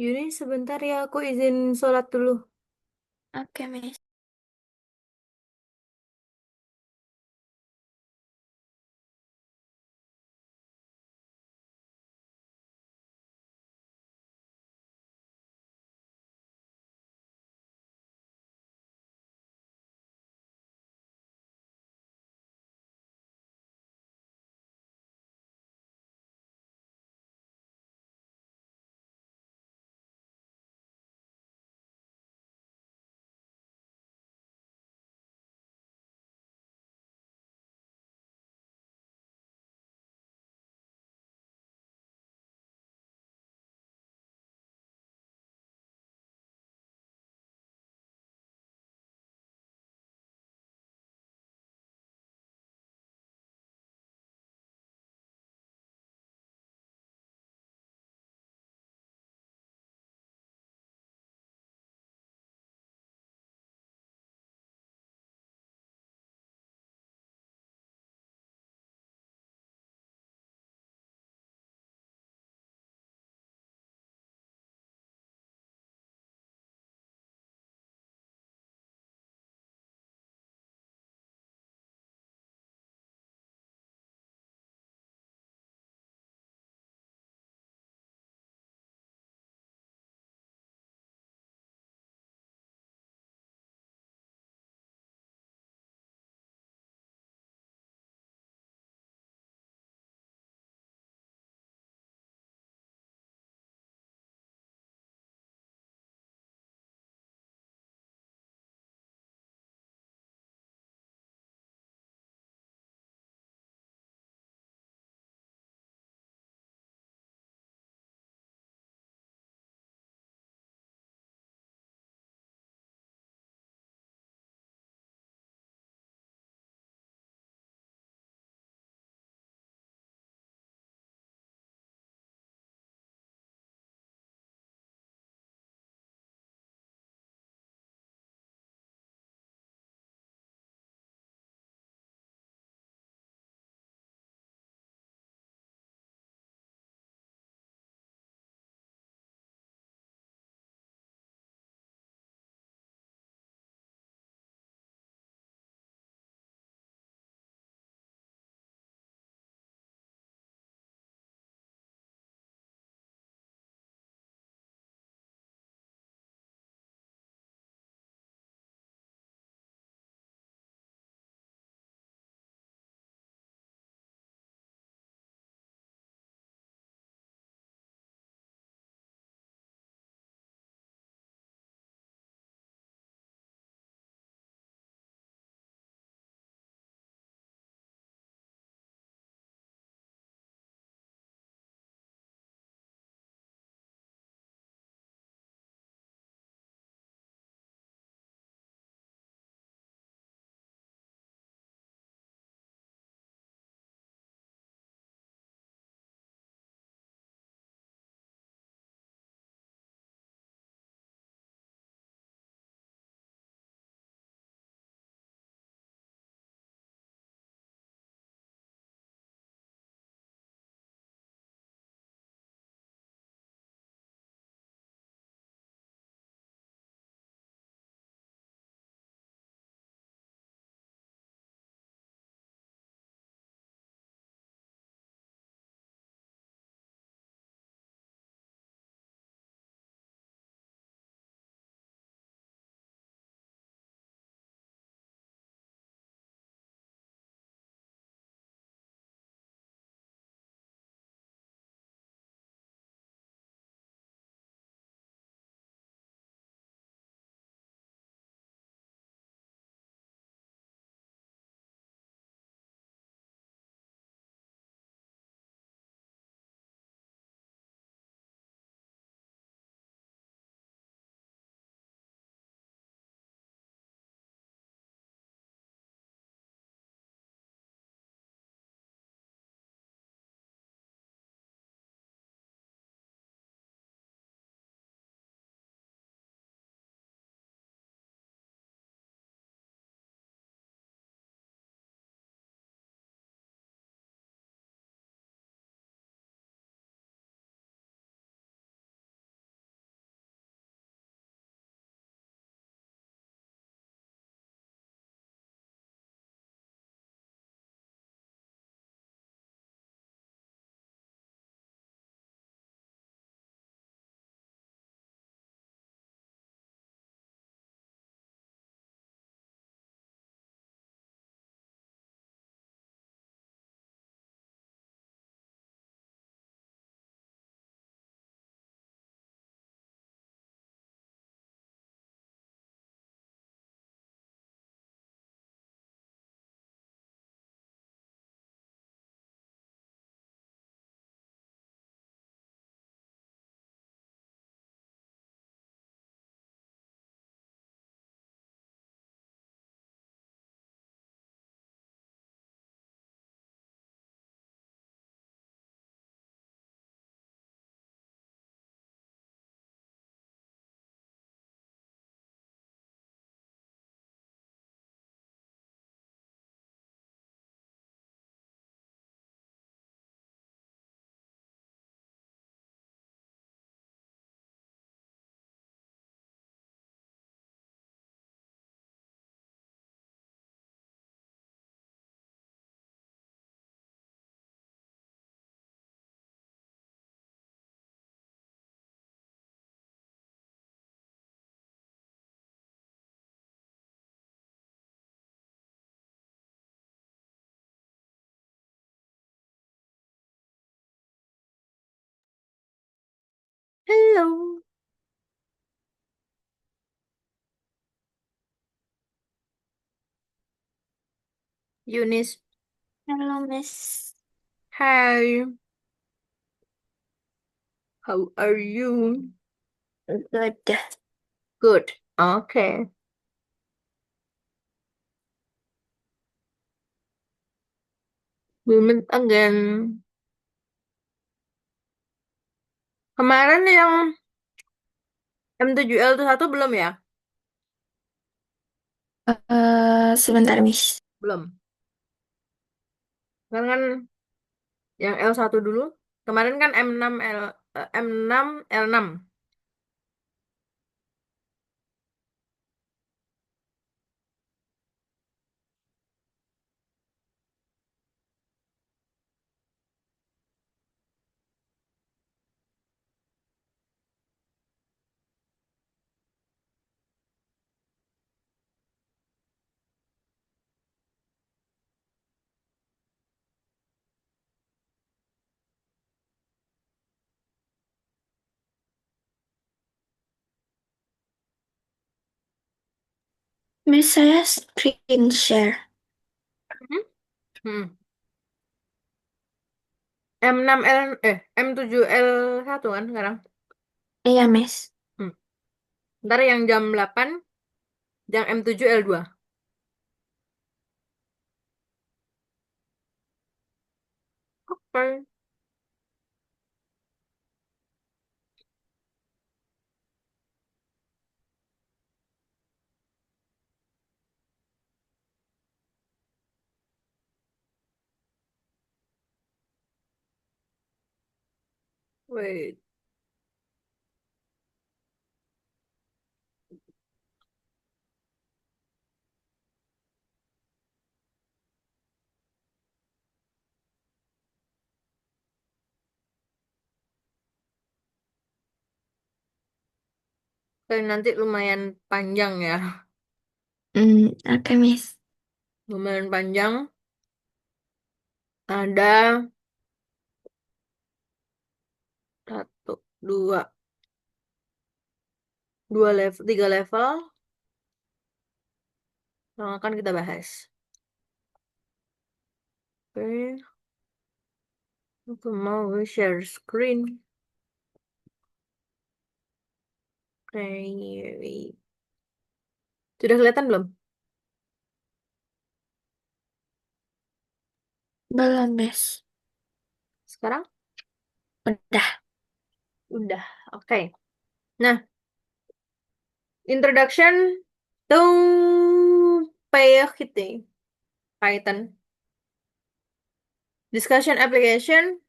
Yuni, sebentar ya, aku izin sholat dulu. Oke, Miss. Yunis. Halo, Miss. Hi, how are you? Udah. Good. Okay. We meet again. Kemarin yang M7L1 belum ya? Sebentar, Miss. Belum. Kan yang L1 dulu. Kemarin kan M6 L6. Miss, saya screen share. Hmm? Hmm. M7L1 kan sekarang. Iya, Miss. Hmm. Ntar yang jam 8, yang M7L2. Oke. Wait. Oke, nanti lumayan panjang ya. Oke, Miss. Lumayan panjang. Ada satu, dua level, 3 level yang akan kita bahas. Oke, aku mau share screen. Oke, sudah kelihatan belum? Belum, Miss. Sekarang? Udah. Udah. Oke. Nah, introduction to PHP, Python. Discussion application.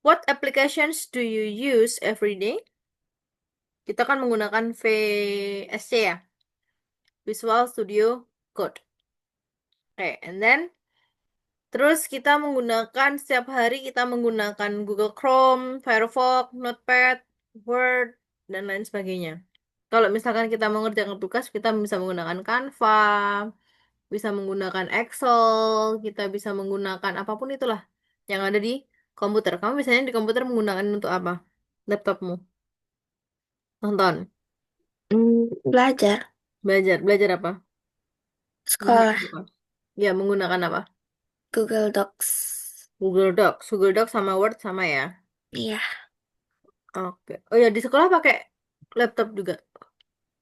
What applications do you use every day? Kita kan menggunakan VSC ya, Visual Studio Code. Oke, and then terus kita menggunakan setiap hari kita menggunakan Google Chrome, Firefox, Notepad, Word, dan lain sebagainya. Kalau misalkan kita mengerjakan tugas, kita bisa menggunakan Canva, bisa menggunakan Excel, kita bisa menggunakan apapun itulah yang ada di komputer. Kamu biasanya di komputer menggunakan untuk apa? Laptopmu? Nonton, Belajar. belajar, belajar apa? Sekolah. Menggunakan apa? Ya, menggunakan apa? Google Docs. Google Docs. Google Docs sama Word sama ya. Iya. Oke. Oh ya, di sekolah pakai laptop juga.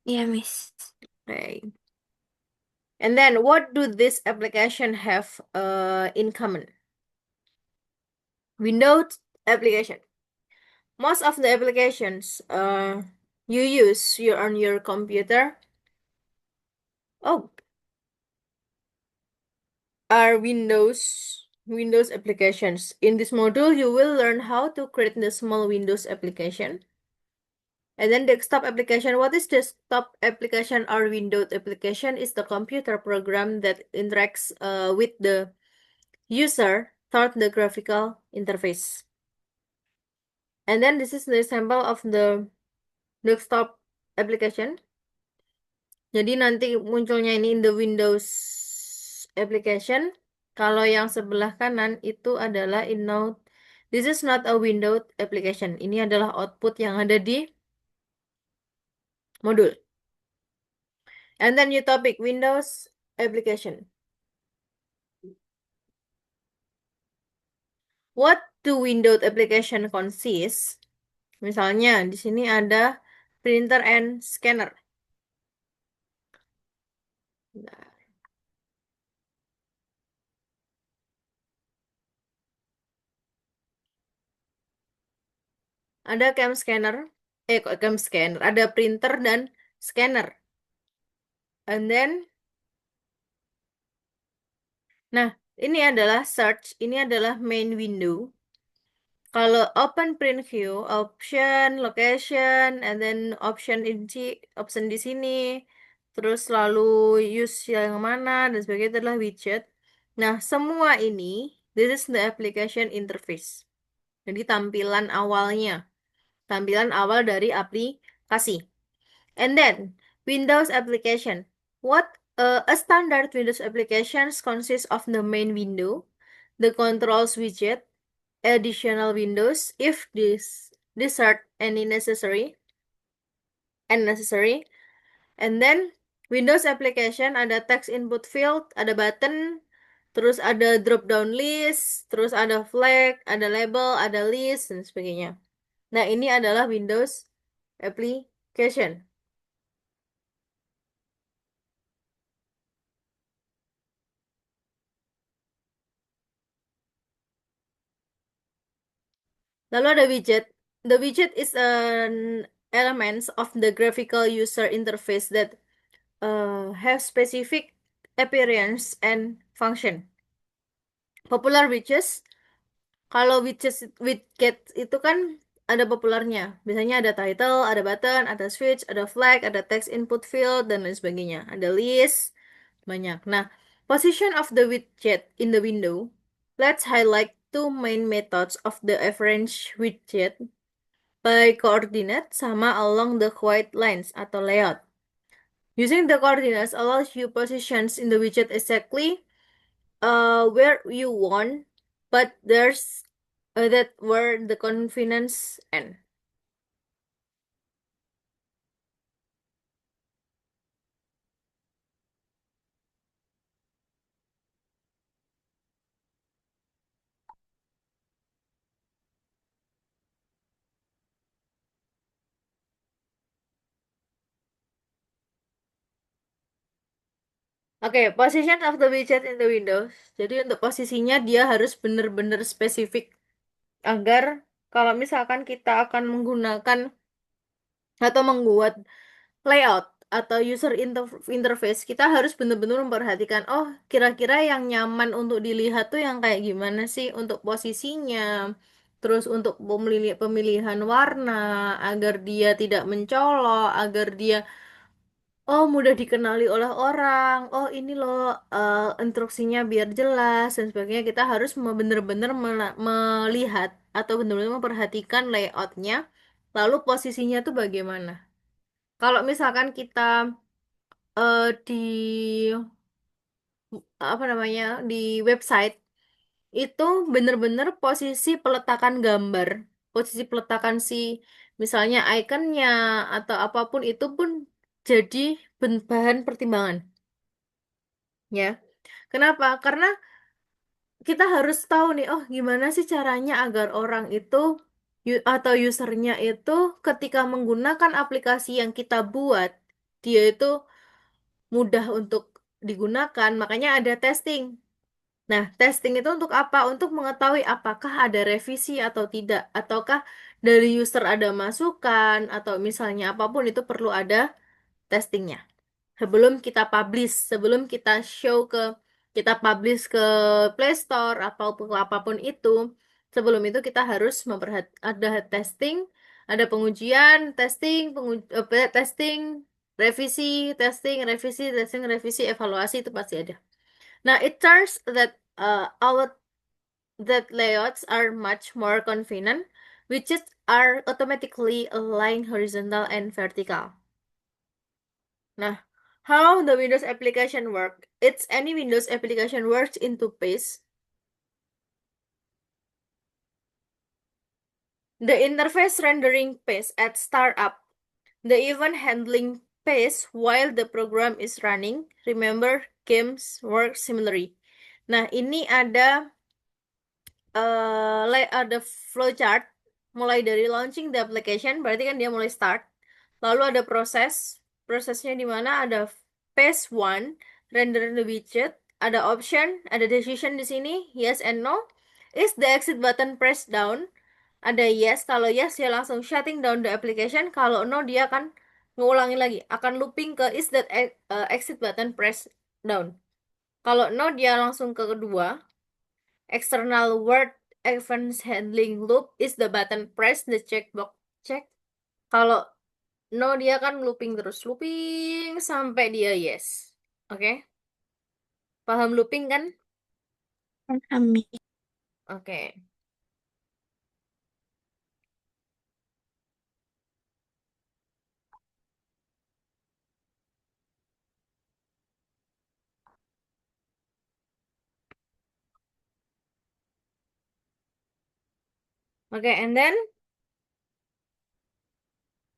Iya, Miss. Oke. And then, what do this application have in common? Windows application. Most of the applications you use you on your computer, oh, are Windows applications. In this module, you will learn how to create the small Windows application. And then desktop application. What is desktop application or Windows application? Is the computer program that interacts with the user through the graphical interface. And then this is the example of the desktop application. Jadi nanti munculnya ini in the Windows application. Kalau yang sebelah kanan itu adalah in Note. This is not a Windows application. Ini adalah output yang ada di modul. And then new topic Windows application. What do Windows application consist? Misalnya di sini ada printer and scanner. Nah, ada cam scanner, kok cam scanner, ada printer dan scanner. And then, nah, ini adalah search, ini adalah main window. Kalau open print view, option, location, and then option di sini, terus lalu use yang mana dan sebagainya itu adalah widget. Nah, semua ini, this is the application interface. Jadi tampilan awalnya, tampilan awal dari aplikasi. And then Windows application. What a standard Windows applications consists of the main window, the controls widget, additional windows if this desired any necessary, and then Windows application ada text input field, ada button, terus ada drop down list, terus ada flag, ada label, ada list dan sebagainya. Nah, ini adalah Windows application. Lalu ada widget. The widget is an element of the graphical user interface that have specific appearance and function. Popular widgets. Kalau widget itu kan ada populernya. Biasanya ada title, ada button, ada switch, ada flag, ada text input field dan lain sebagainya. Ada list, banyak. Nah, position of the widget in the window. Let's highlight two main methods of the average widget by coordinate sama along the white lines atau layout. Using the coordinates allows you positions in the widget exactly where you want, but there's that where the convenience end. Oke, position of the widget in the Windows. Jadi untuk posisinya dia harus benar-benar spesifik agar kalau misalkan kita akan menggunakan atau membuat layout atau interface, kita harus benar-benar memperhatikan, oh, kira-kira yang nyaman untuk dilihat tuh yang kayak gimana sih untuk posisinya, terus untuk pemilihan warna, agar dia tidak mencolok, agar dia, oh, mudah dikenali oleh orang, oh, ini loh instruksinya biar jelas, dan sebagainya. Kita harus benar-benar melihat atau benar-benar memperhatikan layoutnya, lalu posisinya tuh bagaimana. Kalau misalkan kita di apa namanya di website itu bener-bener posisi peletakan gambar, posisi peletakan si misalnya ikonnya atau apapun itu pun jadi bahan pertimbangan, ya. Kenapa? Karena kita harus tahu nih, oh, gimana sih caranya agar orang itu atau usernya itu ketika menggunakan aplikasi yang kita buat, dia itu mudah untuk digunakan, makanya ada testing. Nah, testing itu untuk apa? Untuk mengetahui apakah ada revisi atau tidak, ataukah dari user ada masukan, atau misalnya apapun itu perlu ada testingnya. Sebelum kita publish, sebelum kita publish ke Play Store atau apapun itu, sebelum itu kita harus ada testing, ada pengujian, testing, revisi, evaluasi itu pasti ada. Nah, it turns that layouts are much more convenient, which is are automatically aligned horizontal and vertical. Nah, how the Windows application work? It's any Windows application works into pace. The interface rendering pace at startup. The event handling pace while the program is running. Remember, games work similarly. Nah, ini ada ada flowchart mulai dari launching the application, berarti kan dia mulai start. Lalu ada prosesnya di mana ada phase 1, render the widget, ada option, ada decision di sini, yes and no. Is the exit button pressed down? Ada yes, kalau yes dia langsung shutting down the application, kalau no dia akan ngulangi lagi, akan looping ke is that exit button pressed down. Kalau no dia langsung ke kedua, external word events handling loop is the button press the checkbox check. Kalau no dia kan looping terus, looping sampai dia yes. Oke, paham looping kan? Kami. Oke. Oke, and then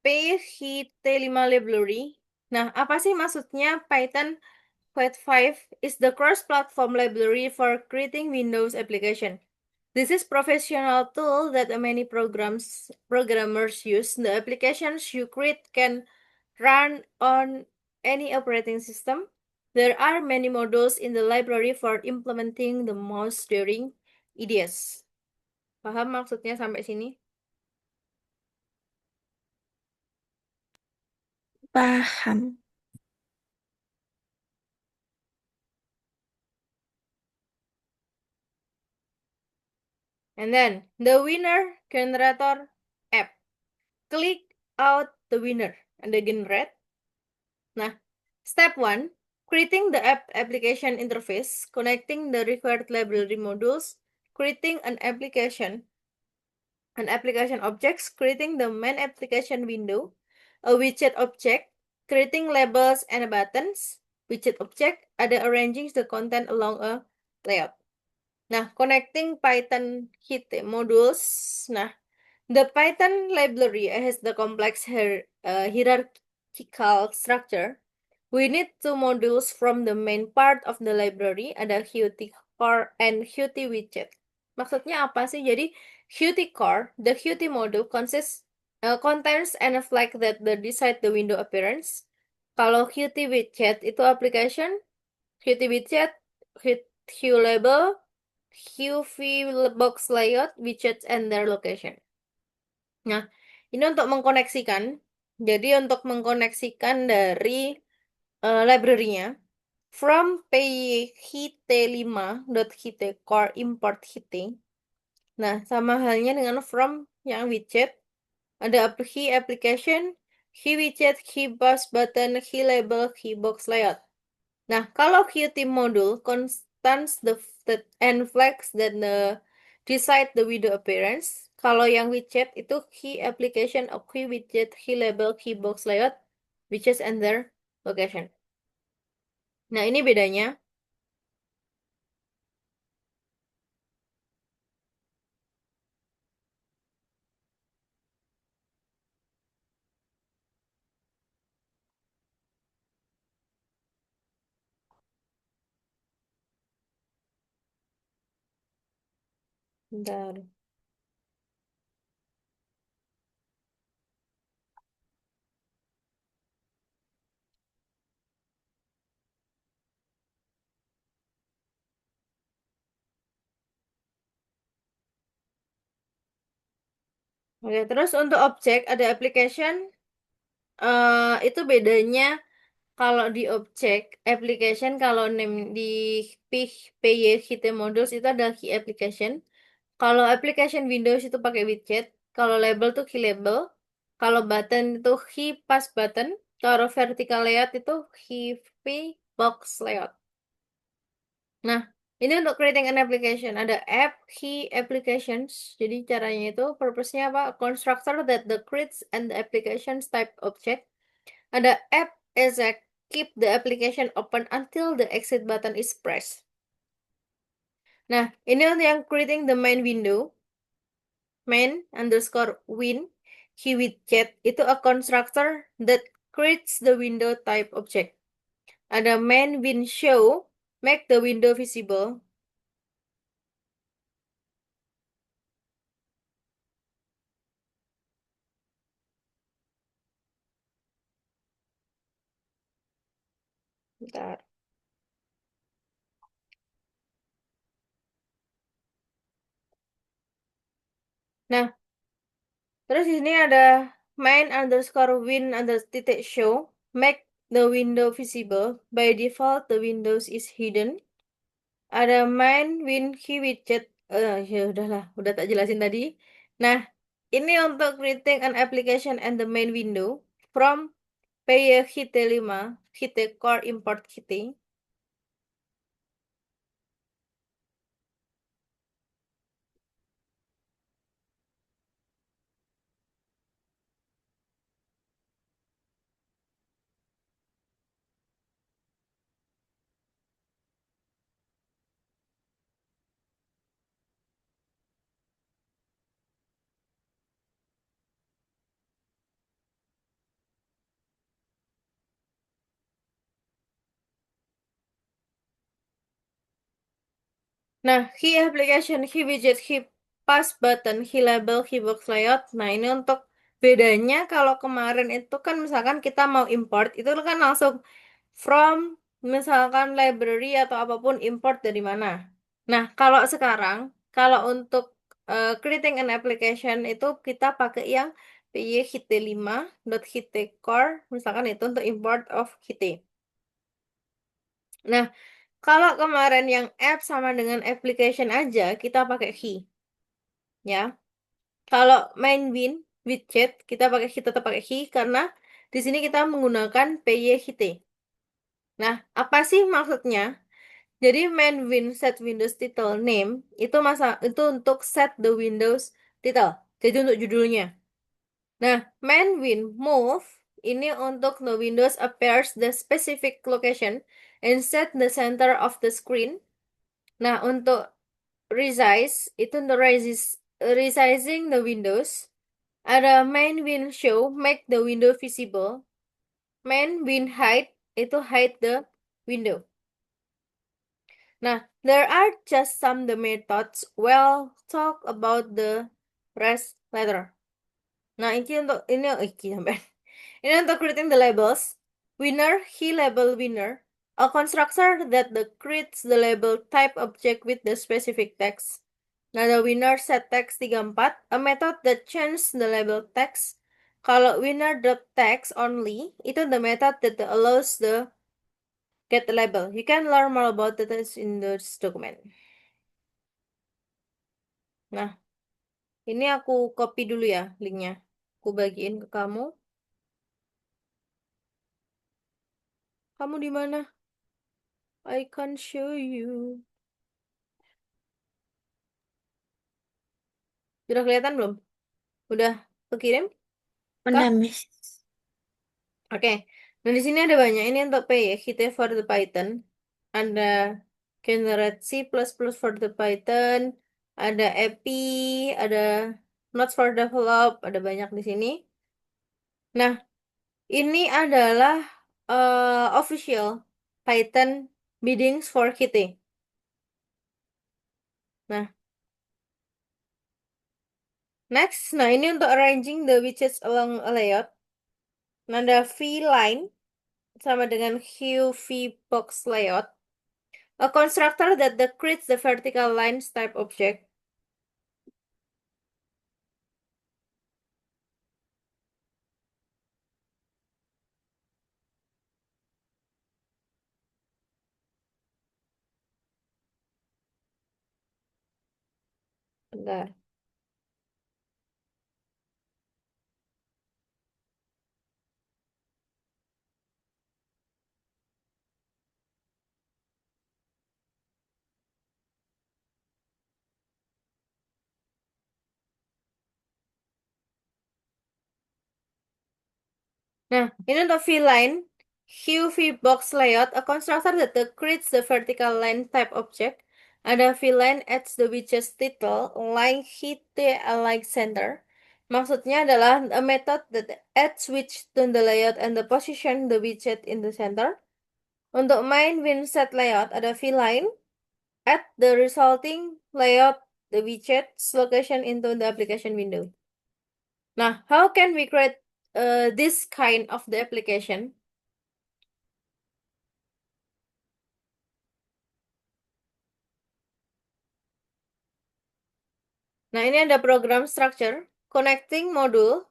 PHT5 library. Nah, apa sih maksudnya Python Pet5 is the cross-platform library for creating Windows application. This is professional tool that many programmers use. The applications you create can run on any operating system. There are many modules in the library for implementing the most during IDS. Paham maksudnya sampai sini? Paham. And then the winner generator app. Click out the winner and the generate. Nah, step 1, creating the app application interface, connecting the required library modules, creating an application objects, creating the main application window, a widget object, creating labels and buttons, widget object, ada arranging the content along a layout. Nah, connecting Python HIT modules. Nah, the Python library has the complex hierarchical structure. We need two modules from the main part of the library, ada Qt core and Qt widget. Maksudnya apa sih? Jadi Qt core, the Qt module contains an flag that decide the window appearance. Kalau Qt widget itu application, Qt widget, Q label, QV box layout, widgets and their location. Nah, ini untuk mengkoneksikan. Jadi untuk mengkoneksikan dari library-nya from pyhit5.hit core import hitting. Nah, sama halnya dengan from yang widget. Ada key application, key widget, key bus button, key label, key box layout. Nah, kalau Qt module constants and flags that decide the window appearance. Kalau yang widget itu key application, key widget, key label, key box layout, widgets and their location. Nah, ini bedanya. Bentar. Oke, terus untuk objek ada application. Itu bedanya kalau di objek application, kalau name di PY modules itu ada key application. Kalau application Windows itu pakai widget, kalau label tuh key label, kalau button itu key pass button, kalau vertical layout itu key v box layout. Nah, ini untuk creating an application. Ada app key applications. Jadi caranya itu purpose-nya apa? Constructor that the creates and the applications type object. Ada app exec keep the application open until the exit button is pressed. Nah, ini untuk yang creating the main window. Main underscore win key widget itu a constructor that creates the window type object. Ada main win show make the window visible. Bentar. Nah, terus di sini ada main underscore win under titik show. Make the window visible. By default, the windows is hidden. Ada main win key widget. Ya udahlah, udah tak jelasin tadi. Nah, ini untuk creating an application and the main window from PYHT5, Hite core import Hite. Nah, key application, key widget, key pass button, key label, key box layout. Nah, ini untuk bedanya kalau kemarin itu kan misalkan kita mau import, itu kan langsung from misalkan library atau apapun import dari mana. Nah, kalau sekarang, kalau untuk creating an application itu kita pakai yang py-hite5.hite-core, misalkan itu untuk import of hite. Nah, kalau kemarin yang app sama dengan application aja, kita pakai key, ya. Kalau main widget, kita tetap pakai key karena di sini kita menggunakan PYHT. Nah, apa sih maksudnya? Jadi main set Windows title name itu untuk set the Windows title. Jadi untuk judulnya. Nah, main move ini untuk the Windows appears the specific location and set the center of the screen. Nah, untuk resize itu untuk resizing the windows. Ada main show make the window visible. Main hide itu hide the window. Nah, there are just some the methods. We'll talk about the rest later. Nah, ini untuk creating the labels. Winner, he label winner. A constructor that creates the label type object with the specific text. Nah, the winner set text 34. A method that changes the label text. Kalau winner.text only, itu the method that allows the get the label. You can learn more about this in this document. Nah, ini aku copy dulu ya linknya. Aku bagiin ke kamu. Kamu di mana? I can show you. Udah kelihatan belum? Udah kekirim? Kah? Udah, Miss. Oke. Nah, di sini ada banyak. Ini untuk P ya. Hit for the Python. Ada generate C++ for the Python. Ada API. Ada notes for develop. Ada banyak di sini. Nah, ini adalah official Python biddings for Kitty. Nah, next. Nah, ini untuk arranging the widgets along a layout. Nah, ada V-line sama dengan hue V-box layout. A constructor that creates the vertical lines type object. Bentar. Nah, ini untuk V-line. Hue V-box layout. A constructor that creates the vertical line type object. Ada V-line adds the widget's title, line hit the align center. Maksudnya adalah a method that adds widget to the layout and the position the widget in the center. Untuk main set layout ada V-line. Add the resulting layout the widget's location into the application window. Nah, how can we create this kind of the application? Nah, ini ada program structure, connecting module,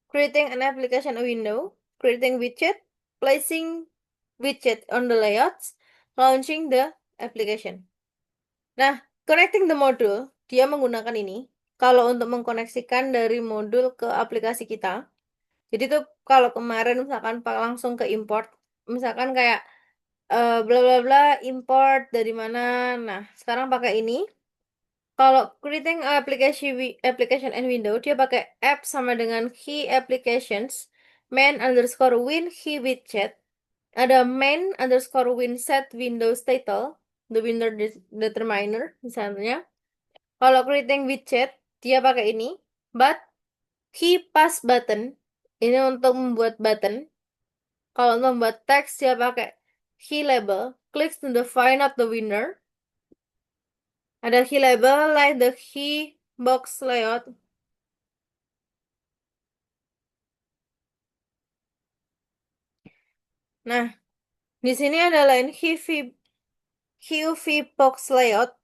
creating an application window, creating widget, placing widget on the layouts, launching the application. Nah, connecting the module, dia menggunakan ini kalau untuk mengkoneksikan dari modul ke aplikasi kita. Jadi tuh kalau kemarin misalkan langsung ke import, misalkan kayak bla bla bla import dari mana. Nah, sekarang pakai ini. Kalau creating application and window, dia pakai app sama dengan key applications, main underscore win key widget, ada main underscore win set windows title, the window determiner misalnya. Kalau creating widget, dia pakai ini, but key pass button, ini untuk membuat button. Kalau untuk membuat teks, dia pakai key label, clicks to the find out the winner. Ada key label, like the key box layout. Nah, di sini ada line QV box layout.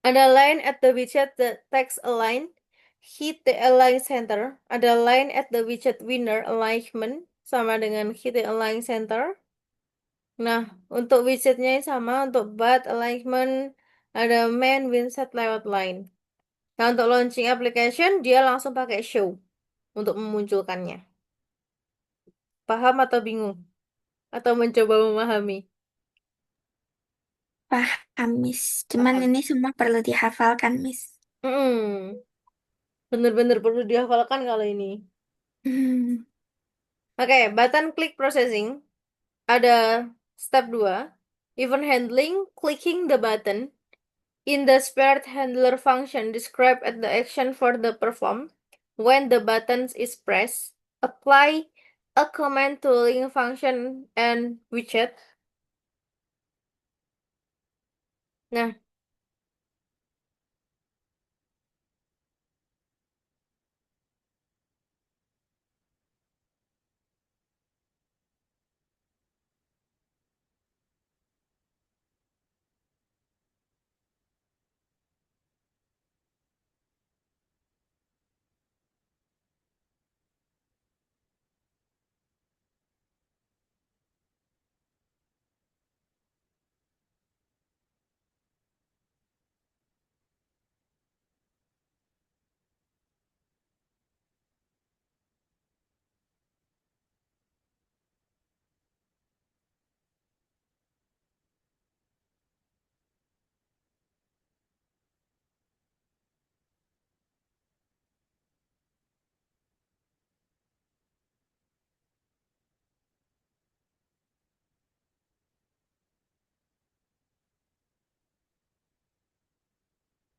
Ada line at the widget the text align. Hit the align center. Ada line at the widget winner alignment sama dengan hit the align center. Nah, untuk widgetnya sama, untuk but alignment ada main win set lewat line. Nah, untuk launching application dia langsung pakai show untuk memunculkannya. Paham atau bingung? Atau mencoba memahami? Paham, Miss. Cuman Paham. ini semua perlu dihafalkan, Miss. Hmm, bener-bener perlu dihafalkan kalau ini. Hmm, Oke, button click processing. Ada step 2. Event handling, clicking the button. In the spirit handler function, describe at the action for the perform. When the button is pressed, apply a command to link function and widget. Nah,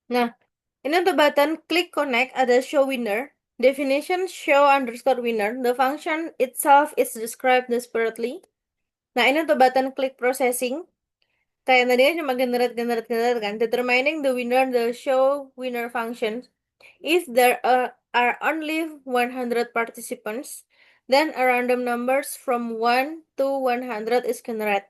nah, ini untuk button click connect ada show winner. Definition show underscore winner. The function itself is described separately. Nah, ini untuk button click processing. Kayak tadi kan cuma generate kan. Determining the winner, the show winner function. If there are only 100 participants, then a random numbers from 1 to 100 is generated.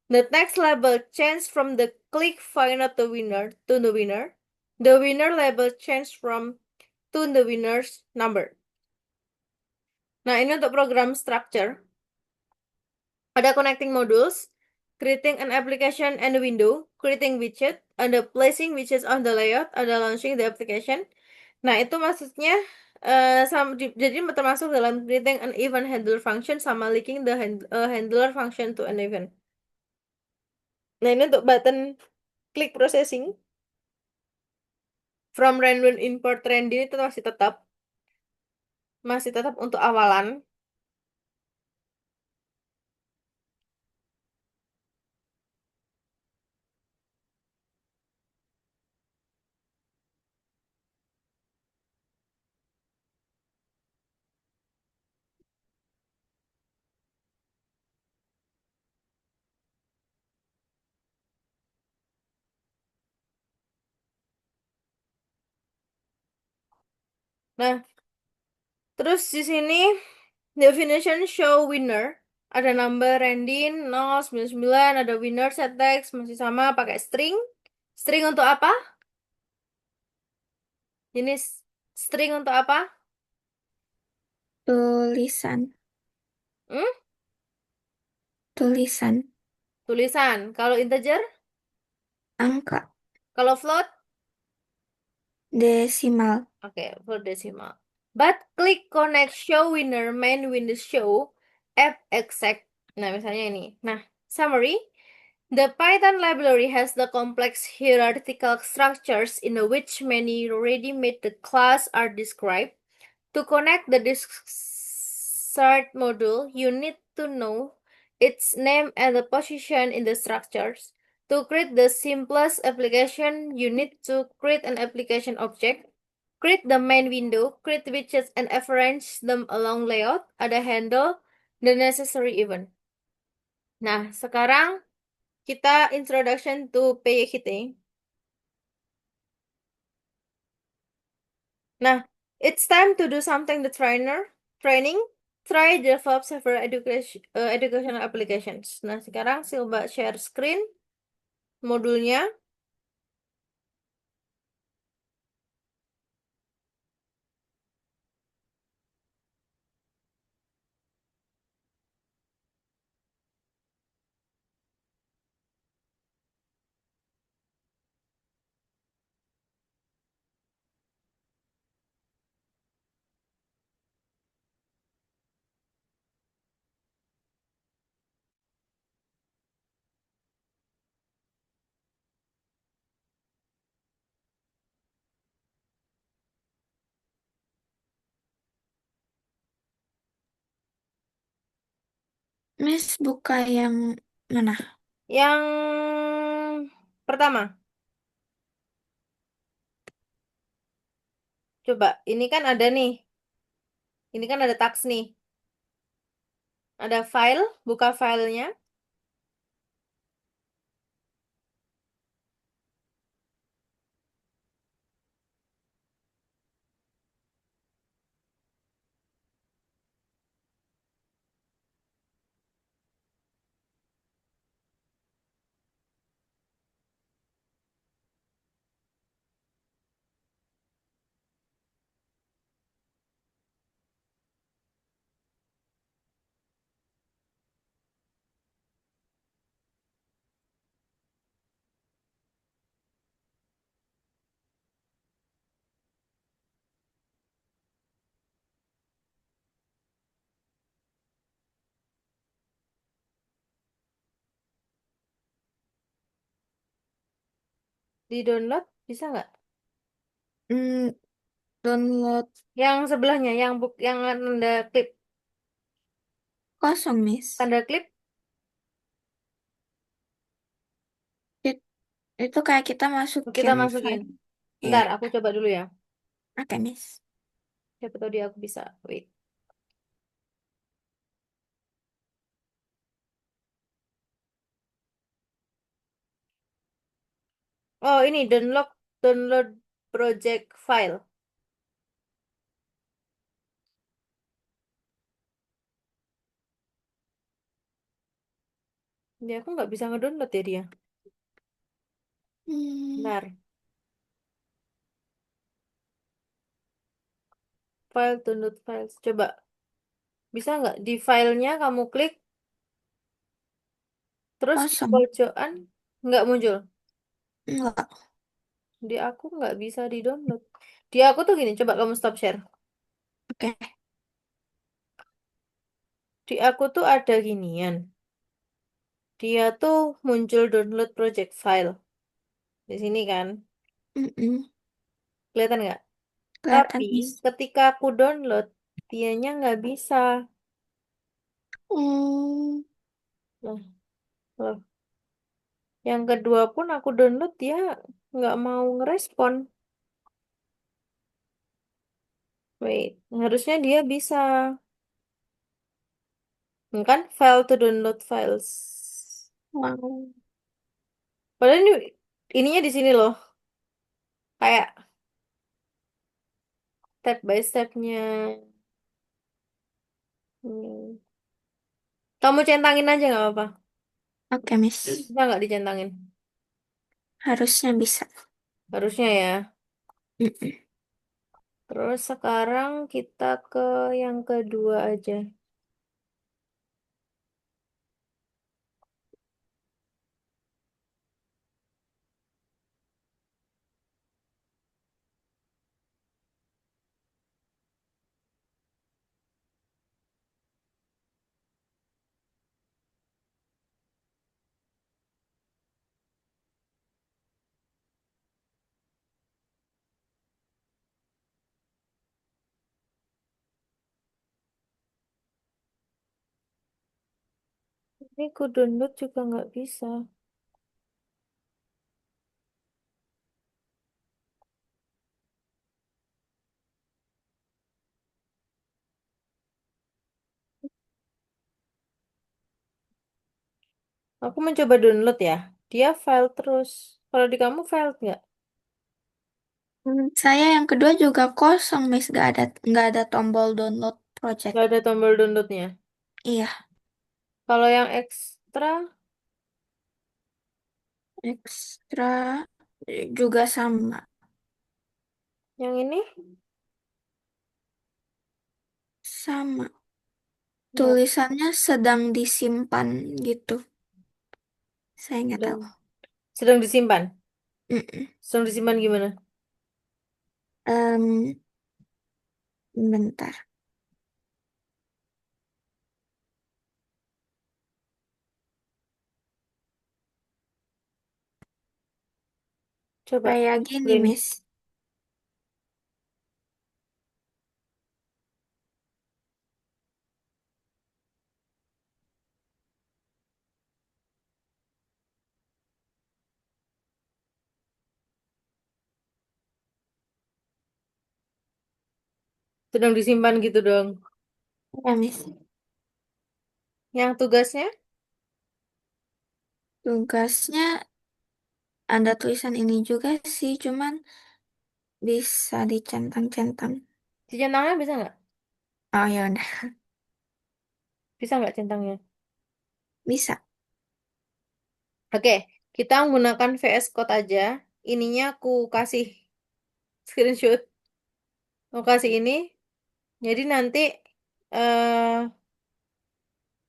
The text label change from the click find out the winner to the winner. The winner label change from to the winner's number. Nah, ini untuk program structure. Ada connecting modules, creating an application and a window, creating widget, ada placing widgets on the layout, ada launching the application. Nah, itu maksudnya jadi termasuk dalam creating an event handler function sama linking the handler function to an event. Nah, ini untuk button click processing from random import trendy itu masih tetap untuk awalan. Nah, terus di sini definition show winner. Ada number random 099, ada winner set text masih sama pakai string. String untuk apa? Jenis string untuk apa? Tulisan. Hmm? Tulisan. Tulisan. Kalau integer? Angka. Kalau float? Desimal. Oke, for decimal. But click connect show winner main Windows show app exec. Nah, misalnya ini. Nah, summary. The Python library has the complex hierarchical structures in which many ready-made class are described. To connect the start module, you need to know its name and the position in the structures. To create the simplest application, you need to create an application object, create the main window, create widgets, and arrange them along layout, ada handle, the necessary event. Nah, sekarang kita introduction to PYHT. Nah, it's time to do something the training. Try develop several educational applications. Nah, sekarang coba share screen modulnya. Miss buka yang mana? Yang pertama, coba ini kan ada nih. Ini kan ada taks nih. Ada file, buka filenya. Di download bisa nggak? Hmm, download Yang sebelahnya, yang tanda klip, kosong, Miss. tanda klip. It- Itu kayak kita Kita masukin masukin. file. Ya, Bentar, aku coba dulu ya. oke, Miss. Siapa tahu dia aku bisa. Wait. Oh, ini download project file. Ini aku nggak bisa ngedownload ya dia. Hmm, Bentar. File, download files. Coba. Bisa nggak di filenya kamu klik, terus di kosong. pojokan nggak muncul. Enggak. Di aku nggak bisa di download. Di aku tuh gini, coba kamu stop share. Oke. Di aku tuh ada ginian. Dia tuh muncul download project file. Di sini kan. Mm-mm. Kelihatan nggak? Kelihatan, Tapi Miss. ketika aku download, dianya nggak bisa. Hmm, Nah, loh. Yang kedua pun aku download, dia nggak mau ngerespon. Wait, harusnya dia bisa. Kan file to download files. wow. Padahal ini ininya di sini loh. Kayak step by stepnya. Hmm. Kamu centangin aja nggak apa-apa. Oke, Miss. Bisa nggak dicentangin? Harusnya bisa. Harusnya ya. Mm-mm. Terus sekarang kita ke yang kedua aja. Ini ku download juga nggak bisa. Aku mencoba download ya. Dia file terus. Kalau di kamu file nggak? Saya yang kedua juga kosong, Miss. Nggak ada tombol download project. Nggak ada tombol downloadnya. Iya, Kalau yang ekstra, ekstra juga sama. yang ini Sama. nggak Tulisannya sedang disimpan gitu. Saya nggak sedang tahu. sedang disimpan. Mm-mm. Sedang disimpan gimana? Em, bentar. Coba Kayak gini, print. Miss. Sedang disimpan gitu dong. Ya, Miss. Yang tugasnya Tugasnya ada tulisan ini juga sih, cuman bisa dicentang-centang. dicentangnya bisa nggak? Oh ya udah, Bisa nggak centangnya? bisa. Oke, kita menggunakan VS Code aja. Ininya aku kasih screenshot. Aku kasih ini. Jadi nanti eh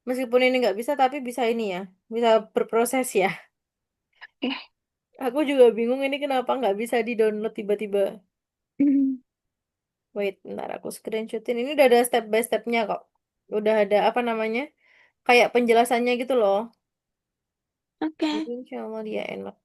meskipun ini nggak bisa, tapi bisa ini ya, bisa berproses ya. Eh. Aku juga bingung ini kenapa nggak bisa di-download tiba-tiba. Wait, ntar aku screenshotin. Ini udah ada step by stepnya kok. Udah ada apa namanya? Kayak penjelasannya gitu loh. Jadi Oke. insya Allah dia enak.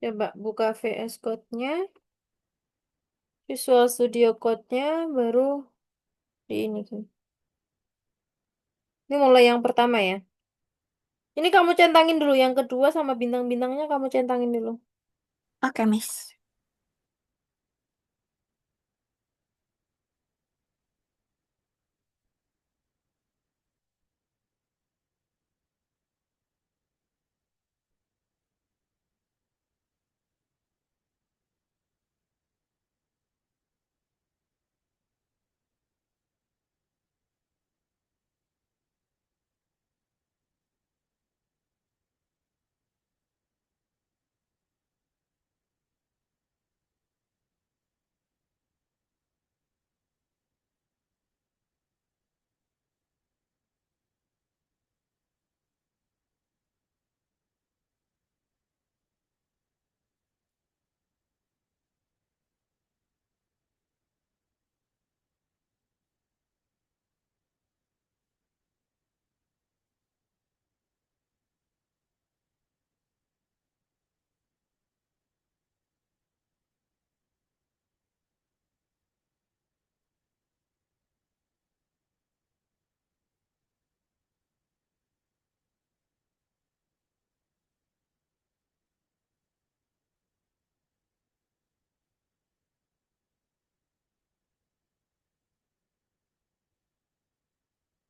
Coba buka VS Code-nya, Visual Studio Code-nya, baru di ini. Ini mulai yang pertama ya. Ini kamu centangin dulu. Yang kedua sama bintang-bintangnya kamu centangin dulu. Oke, Miss.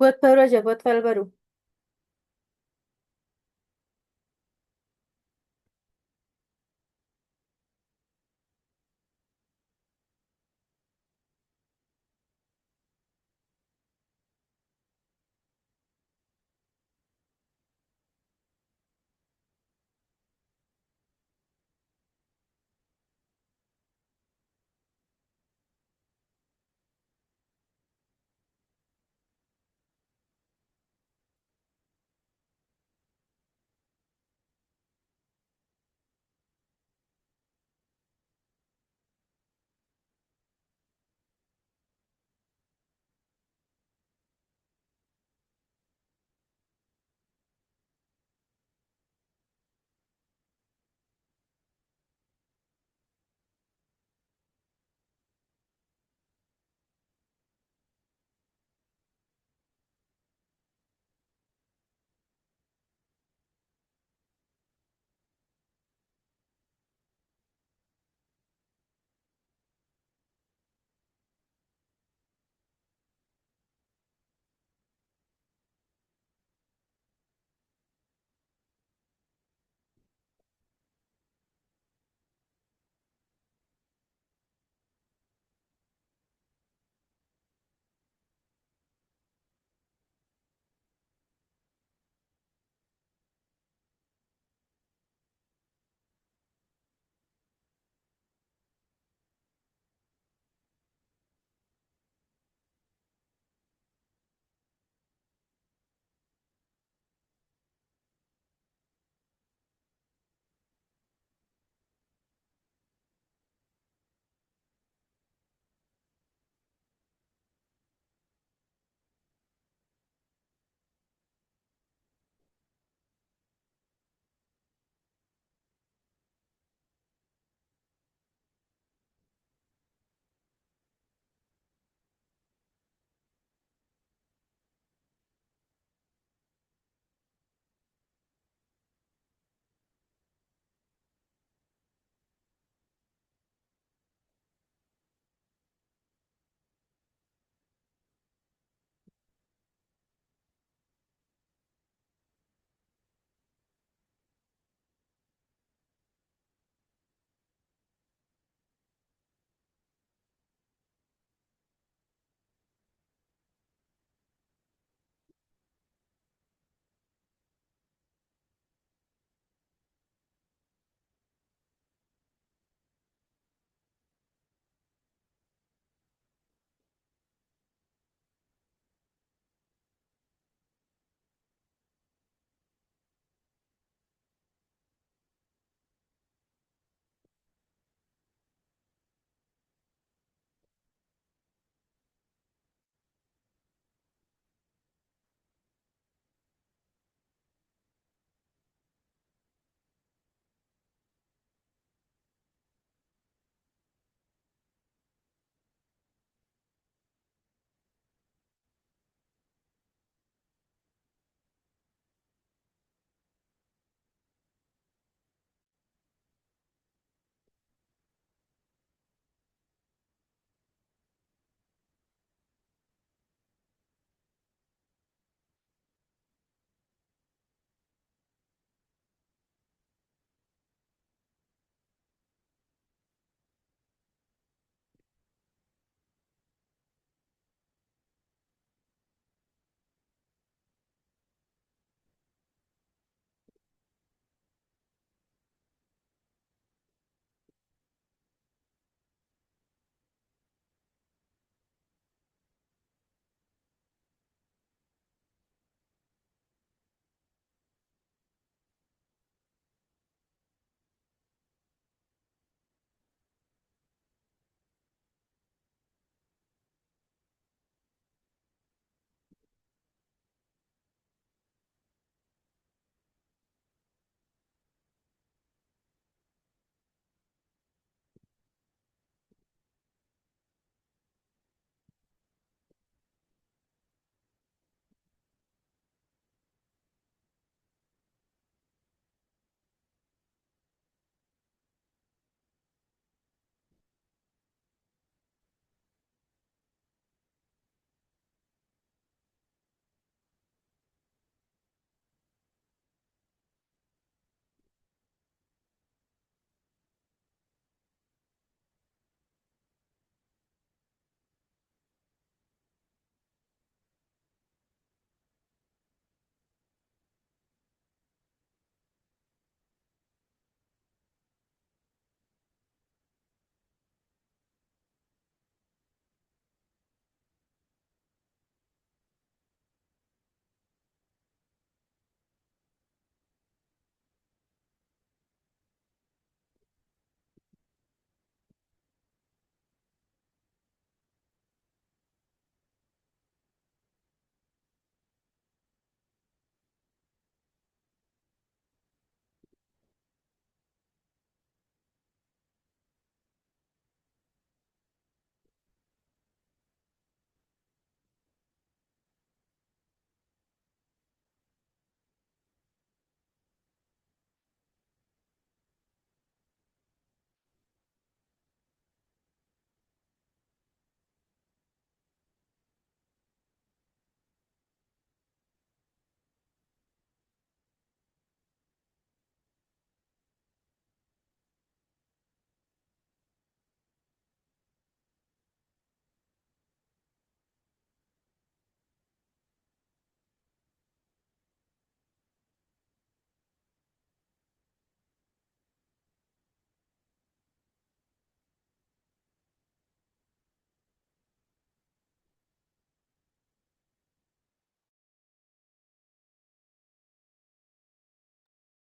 Buat baru aja, buat file baru.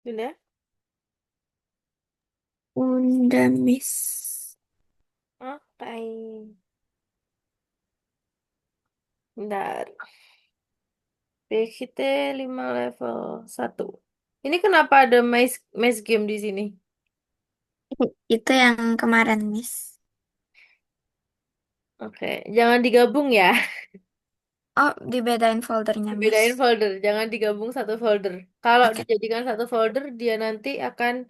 Udah? Udah, Miss. Oke. Bentar. PXT 5 level 1. Ini kenapa ada maze game di sini? Itu yang kemarin, Miss. Oke, jangan digabung ya. Oh, dibedain foldernya, Miss. Dibedain folder, jangan digabung satu folder. Kalau Oke. dijadikan satu folder, dia nanti akan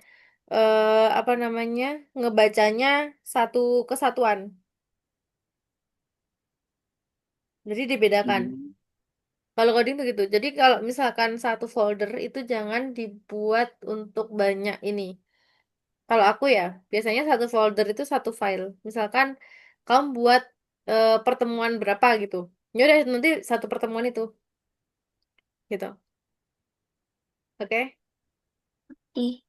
apa namanya? Ngebacanya satu kesatuan. Jadi dibedakan. Hmm. Kalau coding tuh gitu. Jadi kalau misalkan satu folder itu jangan dibuat untuk banyak ini. Kalau aku ya, biasanya satu folder itu satu file. Misalkan kamu buat pertemuan berapa gitu. Ya udah nanti satu pertemuan itu gitu. Oke? Ih,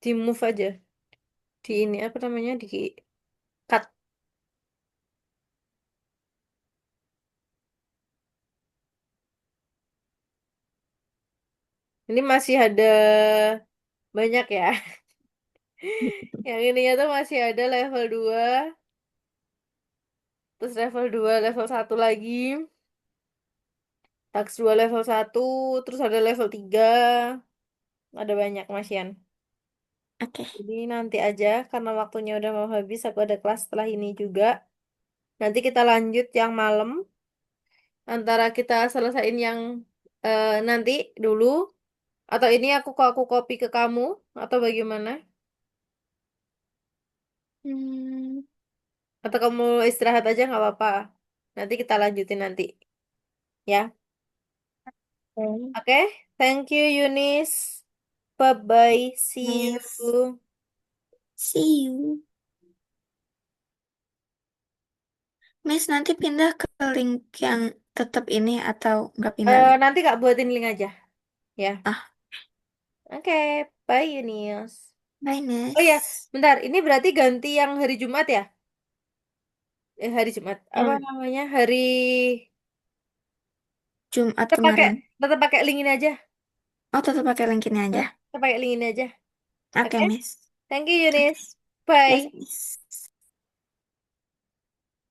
Di move aja. Di ini apa namanya? Di cut. Ini masih ada banyak ya. Yang ininya tuh masih ada level 2, terus level 2, level 1 lagi, tax 2 level 1, terus ada level 3, ada banyak masian. oke. Jadi nanti aja karena waktunya udah mau habis, aku ada kelas setelah ini juga. Nanti kita lanjut yang malam, antara kita selesaiin yang nanti dulu, atau ini aku copy ke kamu, atau bagaimana? Hmm, Atau kamu istirahat aja nggak apa-apa. Nanti kita lanjutin nanti, ya. oke. Oke, thank you Yunis. Bye-bye, see Miss, you. see you. Miss, nanti pindah ke link yang tetap ini atau nggak pindah link? Nanti Kak buatin link aja, ya. Ah, Oke, bye Yunis. bye, Oh ya, Miss. bentar. Ini berarti ganti yang hari Jumat ya? Hari Jumat. Apa Yang namanya? Hari Jumat tetap pakai kemarin. tetap pakai link ini aja. Oh, tetap pakai link ini aja. Tetap pakai link ini aja. Oke, Oke? Miss. Thank you Oke. Yunis. Bye, Bye. Miss.